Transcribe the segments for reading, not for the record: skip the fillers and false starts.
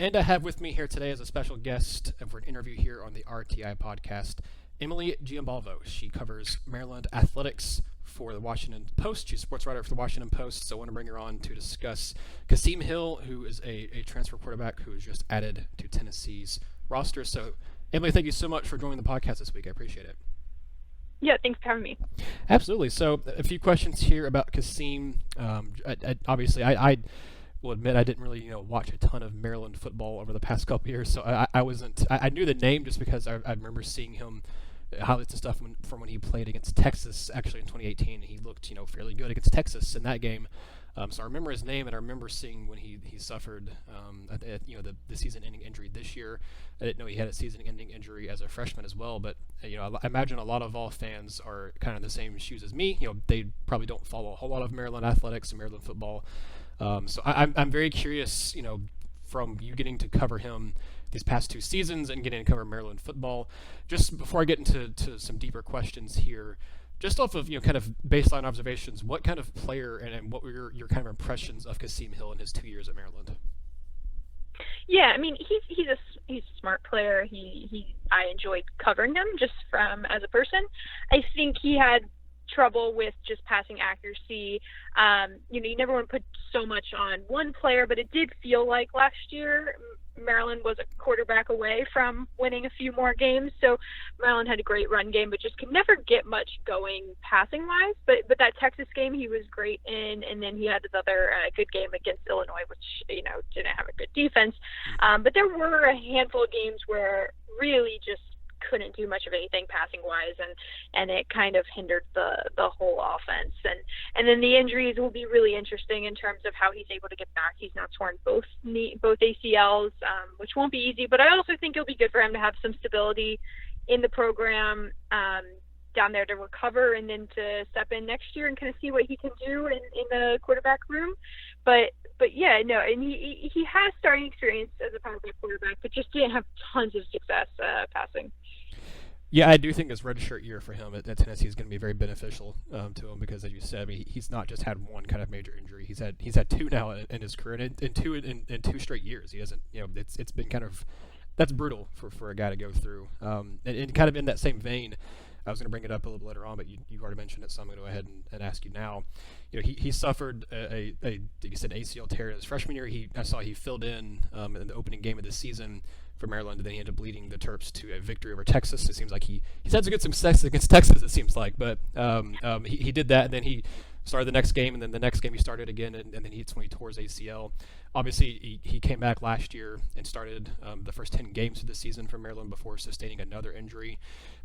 And I have with me here today as a special guest for an interview here on the RTI podcast, Emily Giambalvo. She covers Maryland athletics for the Washington Post. She's a sports writer for the Washington Post, so I want to bring her on to discuss Kasim Hill, who is a transfer quarterback who was just added to Tennessee's roster. So, Emily, thank you so much for joining the podcast this week. I appreciate it. Yeah, thanks for having me. Absolutely. So, a few questions here about Kasim. I will admit I didn't really, watch a ton of Maryland football over the past couple years, so I knew the name just because I remember seeing him highlights and stuff from when he played against Texas, actually in 2018. He looked, fairly good against Texas in that game. So I remember his name, and I remember seeing when he suffered, the season-ending injury this year. I didn't know he had a season-ending injury as a freshman as well, but I imagine a lot of Vol fans are kind of in the same shoes as me. They probably don't follow a whole lot of Maryland athletics and Maryland football. So I'm very curious, from you getting to cover him these past two seasons and getting to cover Maryland football. Just before I get into some deeper questions here, just off of kind of baseline observations, what kind of player and what were your kind of impressions of Kasim Hill in his 2 years at Maryland? Yeah, I mean he's a smart player. I enjoyed covering him just from as a person. I think he had trouble with just passing accuracy. You never want to put so much on one player, but it did feel like last year Maryland was a quarterback away from winning a few more games. So Maryland had a great run game, but just could never get much going passing wise. But that Texas game he was great in, and then he had this other good game against Illinois, which didn't have a good defense. But there were a handful of games where really just couldn't do much of anything passing wise, and it kind of hindered the whole offense. And then the injuries will be really interesting in terms of how he's able to get back. He's now torn both ACLs, which won't be easy, but I also think it'll be good for him to have some stability in the program down there to recover, and then to step in next year and kind of see what he can do in the quarterback room. But yeah, no, and he has starting experience as a power quarterback, but just didn't have tons of success passing. Yeah, I do think this redshirt year for him at Tennessee is going to be very beneficial to him because, as you said, he's not just had one kind of major injury. He's had two now in his career, and in two straight years. He hasn't, it's been kind of, that's brutal for a guy to go through. And kind of in that same vein, I was going to bring it up a little later on, but you already mentioned it, so I'm going to go ahead and ask you now. He suffered you said ACL tear in his freshman year. I saw he filled in the opening game of the season for Maryland, and then he ended up leading the Terps to a victory over Texas. It seems like he's had some good success against Texas, it seems like, but he did that, and then he started the next game, and then the next game he started again, and then it's when he tore his ACL. Obviously, he came back last year and started the first 10 games of the season for Maryland before sustaining another injury.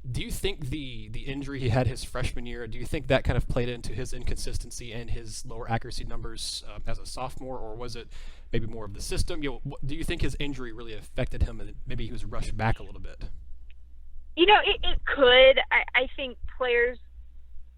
Do you think the injury he had his freshman year, do you think that kind of played into his inconsistency and his lower accuracy numbers as a sophomore, or was it maybe more of the system? Do you think his injury really affected him and maybe he was rushed back a little bit? It could. I think players,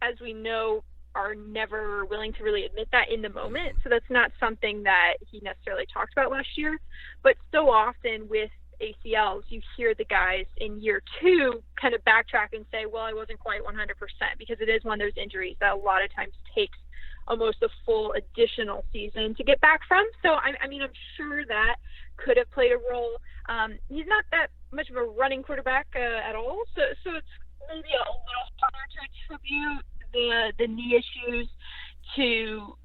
as we know, are never willing to really admit that in the moment. So that's not something that he necessarily talked about last year. But so often with ACLs, you hear the guys in year two kind of backtrack and say, well, I wasn't quite 100%, because it is one of those injuries that a lot of times takes almost a full additional season to get back from. So, I'm sure that could have played a role. He's not that much of a running quarterback at all. So it's maybe a little harder to attribute the knee issues to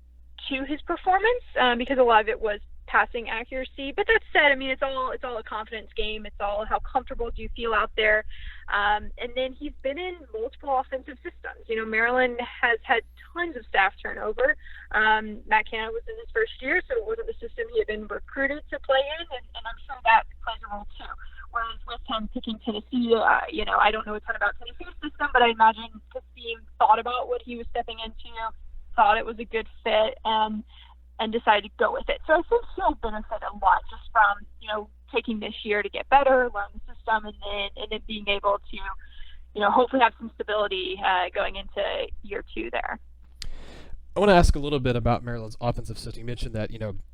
his performance, because a lot of it was passing accuracy. But that said, it's all a confidence game. It's all how comfortable do you feel out there. And then he's been in multiple offensive systems. Maryland has had tons of staff turnover. Matt Canada was in his first year, so it wasn't the system he had been recruited to play in, and I'm sure that plays a role too. Whereas with him picking Tennessee, I don't know a ton about Tennessee's system, but I imagine Kasim thought about what he was stepping into, thought it was a good fit, and decided to go with it. So I think he'll benefit a lot just from, taking this year to get better, learn the system, and then being able to, hopefully have some stability going into year two there. I want to ask a little bit about Maryland's offensive system. You mentioned that,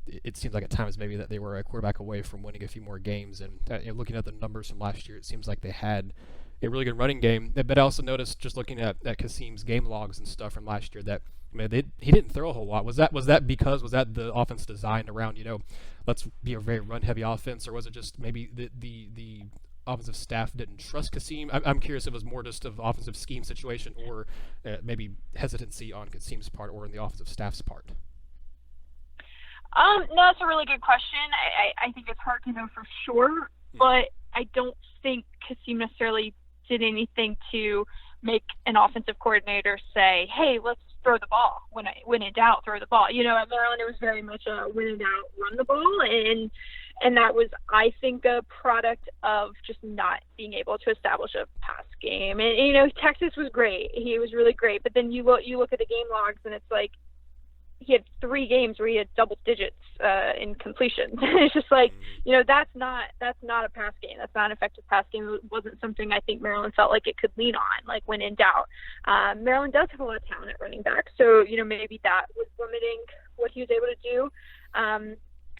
it seems like at times maybe that they were a quarterback away from winning a few more games. And looking at the numbers from last year, it seems like they had a really good running game. But I also noticed, just looking at Kasim's game logs and stuff from last year, that I mean, he didn't throw a whole lot. Was that the offense designed around, let's be a very run heavy offense, or was it just maybe the offensive staff didn't trust Kasim? I'm curious if it was more just of offensive scheme situation, or maybe hesitancy on Kasim's part or in the offensive staff's part. No, that's a really good question. I think it's hard to know for sure, but I don't think Kasim necessarily did anything to make an offensive coordinator say, hey, let's throw the ball. When in doubt, throw the ball. At Maryland, it was very much a when in doubt, run the ball. And that was, I think, a product of just not being able to establish a pass game. And Texas was great. He was really great. But then you look at the game logs, and it's like, he had 3 games where he had double digits in completions. It's just like, that's not a pass game. That's not an effective pass game. It wasn't something I think Maryland felt like it could lean on, like when in doubt. Maryland does have a lot of talent at running back, so maybe that was limiting what he was able to do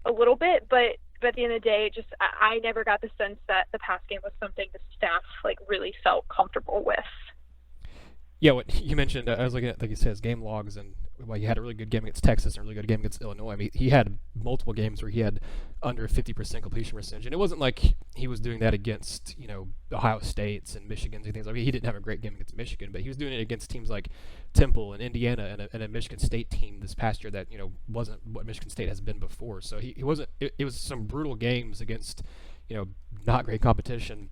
a little bit. But at the end of the day, just I never got the sense that the pass game was something the staff really felt comfortable with. Yeah, what you mentioned, I was looking at, like you said, his game logs, and he had a really good game against Texas and a really good game against Illinois. I mean, he had multiple games where he had under 50% completion percentage, and it wasn't like he was doing that against, Ohio States and Michigans and things like that. He didn't have a great game against Michigan, but he was doing it against teams like Temple and Indiana and a Michigan State team this past year that, wasn't what Michigan State has been before. So he wasn't, it was some brutal games against, not great competition.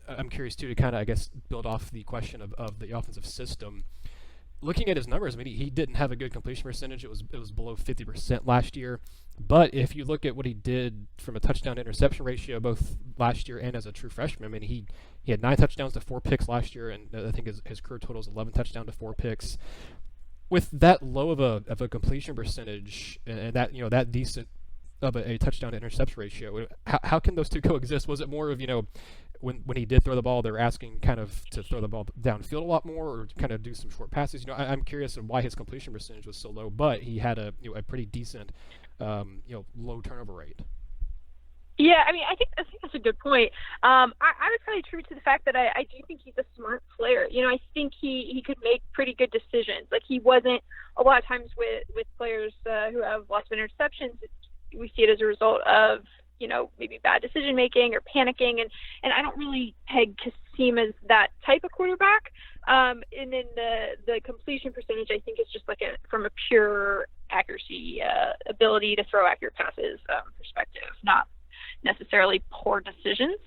I'm curious too to kind of, I guess, build off the question of the offensive system. Looking at his numbers, I mean, he didn't have a good completion percentage. It was below 50% last year. But if you look at what he did from a touchdown to interception ratio, both last year and as a true freshman, I mean, he had 9 touchdowns to 4 picks last year, and I think his career total is 11 touchdowns to 4 picks. With that low of a completion percentage and that that decent of a touchdown to interception ratio, how can those two coexist? Was it more of when he did throw the ball, they were asking kind of to throw the ball downfield a lot more, or kind of do some short passes? I'm curious of why his completion percentage was so low, but he had a pretty decent low turnover rate. Yeah, I mean, I think that's a good point. I would probably attribute to the fact that I do think he's a smart player. I think he could make pretty good decisions. Like, he wasn't a lot of times with players who have lots of interceptions. We see it as a result of maybe bad decision making or panicking, and I don't really peg Kasim as that type of quarterback. And then the completion percentage, I think, is just from a pure accuracy, ability to throw accurate passes perspective, not necessarily poor decisions.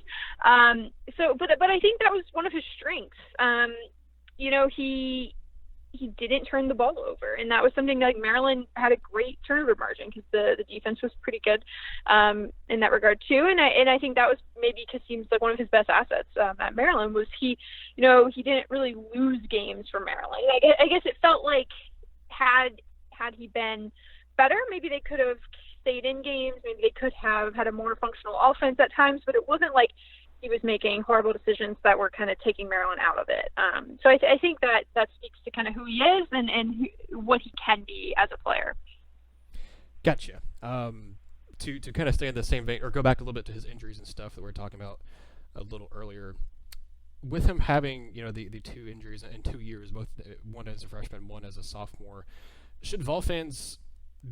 But I think that was one of his strengths. He didn't turn the ball over, and that was something like Maryland had a great turnover margin because the defense was pretty good in that regard too. And I think that was maybe Kasim's one of his best assets at Maryland was he didn't really lose games for Maryland. I guess it felt like had he been better, maybe they could have stayed in games. Maybe they could have had a more functional offense at times, but it wasn't like he was making horrible decisions that were kind of taking Maryland out of it. So I think that speaks to kind of who he is and what he can be as a player. Gotcha. To kind of stay in the same vein, or go back a little bit to his injuries and stuff that we were talking about a little earlier. With him having, the 2 injuries in 2 years, both one as a freshman, one as a sophomore, should Vol fans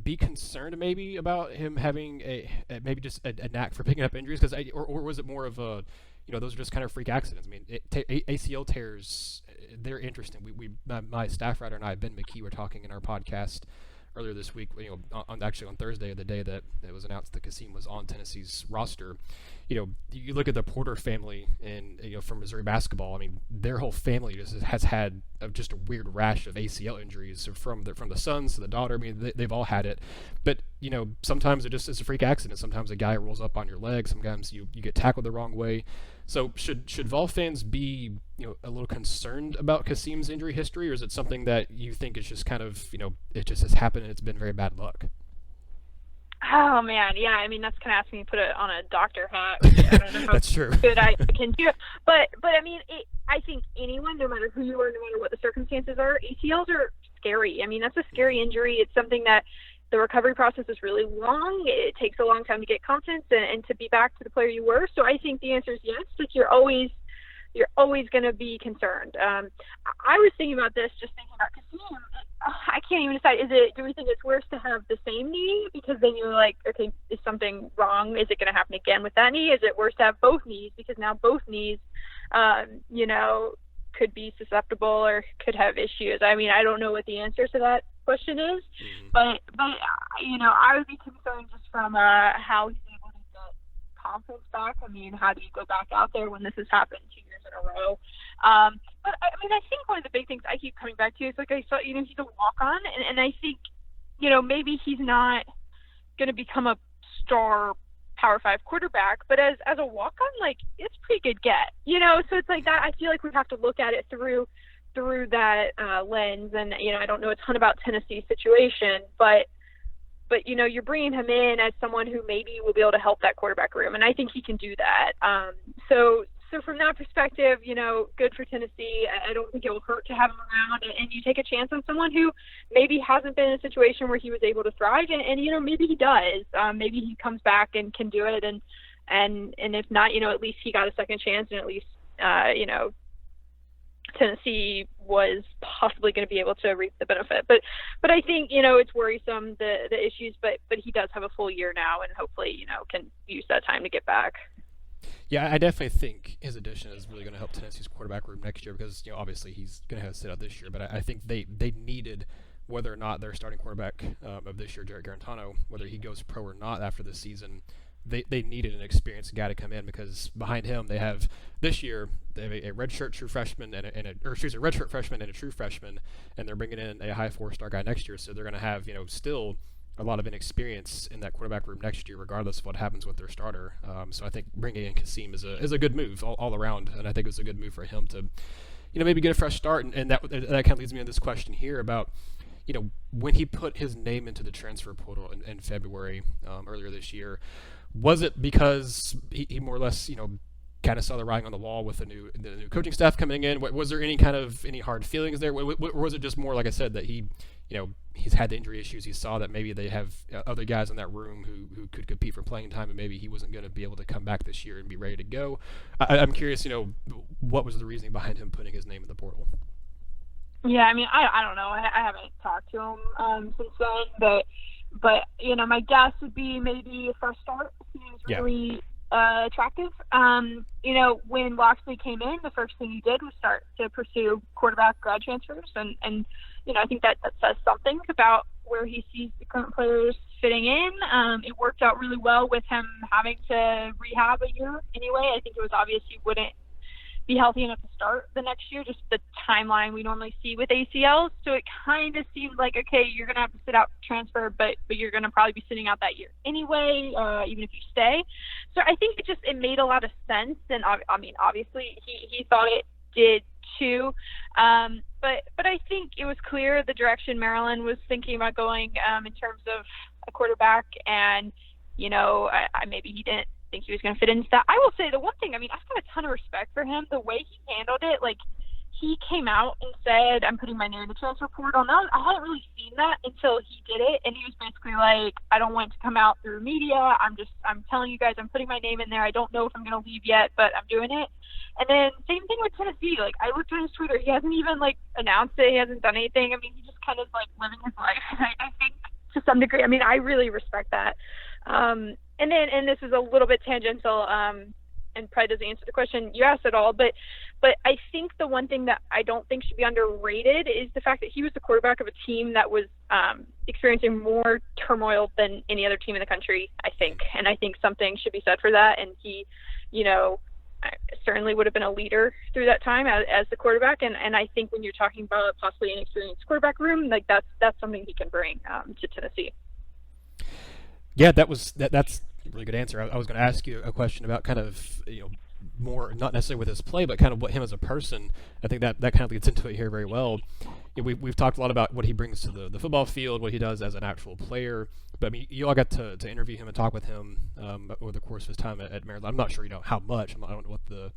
be concerned maybe about him having maybe just a knack for picking up injuries? Or was it more of a, those are just kind of freak accidents? I mean, ACL tears, they're interesting. My staff writer and I, Ben McKee, were talking in our podcast earlier this week, on Thursday, the day that it was announced that Kasim was on Tennessee's roster. You look at the Porter family and from Missouri basketball. I mean, their whole family has had just a weird rash of ACL injuries from the sons to the daughter. I mean, they've all had it, but sometimes it's a freak accident. Sometimes a guy rolls up on your leg. Sometimes you get tackled the wrong way. So should Vol fans be a little concerned about Kasim's injury history, or is it something that you think is just kind of it just has happened and it's been very bad luck? Oh man, yeah. I mean, that's kind of asking me to put it on a doctor hat. I don't know how That's true. good I can do it, but I mean, I think anyone, no matter who you are, no matter what the circumstances are, ACLs are scary. I mean, that's a scary injury. It's something that the recovery process is really long. It takes a long time to get confidence and to be back to the player you were. So I think the answer is yes. Like, you're always you're always going to be concerned. I was thinking about this, just thinking about Kasim. I can't even decide. Do we think it's worse to have the same knee, because then you're like, okay, is something wrong? Is it going to happen again with that knee? Is it worse to have both knees, because now both knees, could be susceptible or could have issues? I mean, I don't know what the answer to that question is, but I would be concerned just from how he's able to get confidence back. I mean, how do you go back out there when this has happened 2 years in a row? But I mean, I think one of the big things I keep coming back to is, like I saw, he's a walk-on, and I think, maybe he's not going to become a star Power 5 quarterback, but as a walk-on, like, it's a pretty good get, so it's like that. I feel like we have to look at it through that lens. And I don't know a ton about Tennessee's situation, but you're bringing him in as someone who maybe will be able to help that quarterback room, and I think he can do that. So from that perspective, good for Tennessee. I don't think it will hurt to have him around, and you take a chance on someone who maybe hasn't been in a situation where he was able to thrive, and maybe he does. Maybe he comes back and can do it, and if not, at least he got a second chance, and at least Tennessee was possibly going to be able to reap the benefit. But I think it's worrisome, the issues, but he does have a full year now, and hopefully can use that time to get back. Yeah, I definitely think his addition is really going to help Tennessee's quarterback room next year, because obviously he's going to have to sit out this year. But I think they needed, whether or not their starting quarterback of this year, Jarrett Garantano, whether he goes pro or not after this season, they needed an experienced guy to come in, because behind him they have this year they have a redshirt true freshman a redshirt freshman and a true freshman, and they're bringing in a high 4-star guy next year. So they're going to have still a lot of inexperience in that quarterback room next year, regardless of what happens with their starter. So I think bringing in Kasim is a good move all around, and I think it was a good move for him to, maybe get a fresh start. And that kind of leads me to this question here about, when he put his name into the transfer portal in February earlier this year, was it because he more or less, kind of saw the writing on the wall with the new coaching staff coming in? Was there any hard feelings there? Or was it just more, like I said, that he, he's had the injury issues. He saw that maybe they have other guys in that room who could compete for playing time, and maybe he wasn't going to be able to come back this year and be ready to go. I'm curious, what was the reasoning behind him putting his name in the portal? Yeah, I mean, I don't know. I haven't talked to him since then, but my guess would be maybe a fresh start. Seems really attractive. When Loxley came in, the first thing he did was start to pursue quarterback grad transfers, and I think that says something about where he sees the current players fitting in. It worked out really well with him having to rehab a year anyway. I think it was obvious he wouldn't be healthy enough to start the next year, just the timeline we normally see with ACLs. So it kind of seemed like, okay, you're going to have to sit out transfer, but you're going to probably be sitting out that year anyway, even if you stay. So I think it made a lot of sense. And I mean, obviously he thought it did too. But I think it was clear the direction Maryland was thinking about going in terms of a quarterback, and, maybe he didn't think he was going to fit into that. I will say the one thing, I mean, I've got a ton of respect for him, the way he handled it. Like, he came out and said, I'm putting my name in the transfer portal. Now, I hadn't really seen that until he did it, and he was basically like, I don't want it to come out through media. I'm telling you guys, I'm putting my name in there. I don't know if I'm going to leave yet, but I'm doing it. And then same thing with Tennessee. Like, I looked at his Twitter. He hasn't even, announced it. He hasn't done anything. I mean, he just kind of, living his life. And I think to some degree, I mean, I really respect that. And this is a little bit tangential, and probably doesn't answer the question you asked at all, but I think the one thing that I don't think should be underrated is the fact that he was the quarterback of a team that was experiencing more turmoil than any other team in the country, I think. And I think something should be said for that. And he, certainly would have been a leader through that time as the quarterback. And I think when you're talking about possibly an experienced quarterback room, that's something he can bring to Tennessee. Yeah, that's a really good answer. I was going to ask you a question about kind of, more, not necessarily with his play, but kind of what him as a person. I think that kind of leads into it here very well. We've talked a lot about what he brings to the football field, what he does as an actual player. But I mean, you all got to interview him and talk with him over the course of his time at Maryland. I'm not sure how much. I don't know what the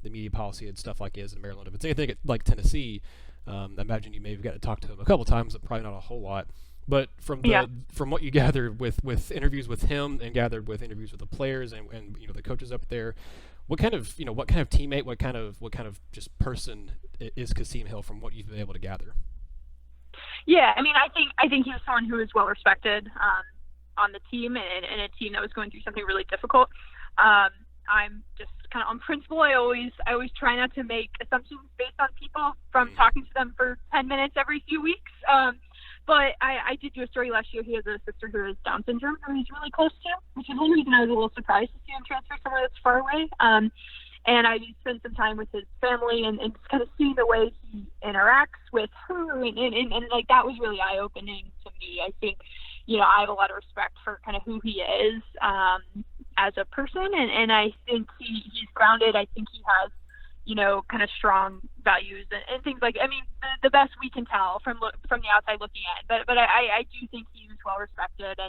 media policy and stuff like is in Maryland. If it's anything like Tennessee, I imagine you may have got to talk to him a couple times, but probably not a whole lot. But from what you gathered with interviews with him and gathered with interviews with the players and the coaches up there, what kind of teammate, what kind of just person is Kasim Hill from what you've been able to gather? Yeah, I mean, I think he was someone who was well respected on the team and a team that was going through something really difficult. I'm just kind of on principle. I always try not to make assumptions based on people from talking to them for 10 minutes every few weeks. But I did do a story last year. He has a sister who has Down syndrome, who he's really close to, which is one reason I was a little surprised to see him transfer somewhere that's far away. And I spent some time with his family and just kind of seeing the way he interacts with her. And like, that was really eye-opening to me. I think, I have a lot of respect for kind of who he is as a person. And I think he's grounded. I think he has, kind of strong values and things like, I mean, the best we can tell from the outside looking in. But I do think he was well respected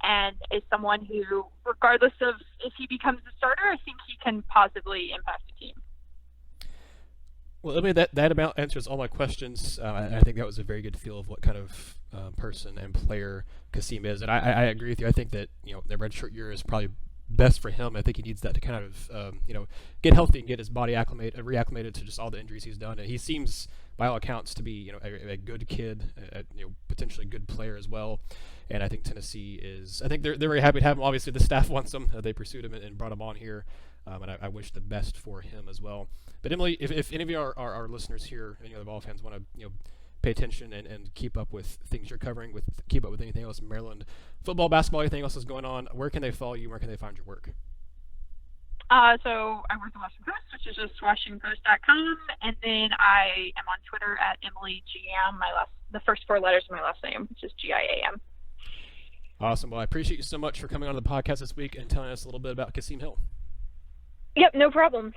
and is someone who, regardless of if he becomes the starter, I think he can positively impact the team. Well, I mean, that about answers all my questions. I think that was a very good feel of what kind of person and player Kasim is. And I agree with you. I think that, the redshirt year is probably best for him. I think he needs that to kind of, get healthy and get his body reacclimated to just all the injuries he's done. And he seems, by all accounts, to be, a good kid, potentially good player as well. And I think Tennessee is. I think they're very happy to have him. Obviously, the staff wants him. They pursued him and brought him on here. And I wish the best for him as well. But Emily, if any of you our listeners here, any other Vol fans, want to pay attention and keep up with things you're covering, keep up with anything else in Maryland, football, basketball, anything else is going on, where can they follow you? Where can they find your work? So I work at the Washington Post, which is just WashingtonPost.com, and then I am on Twitter at Emily Giam, the first four letters of my last name, which is Giam. Awesome. Well, I appreciate you so much for coming on the podcast this week and telling us a little bit about Kasim Hill. Yep, no problem.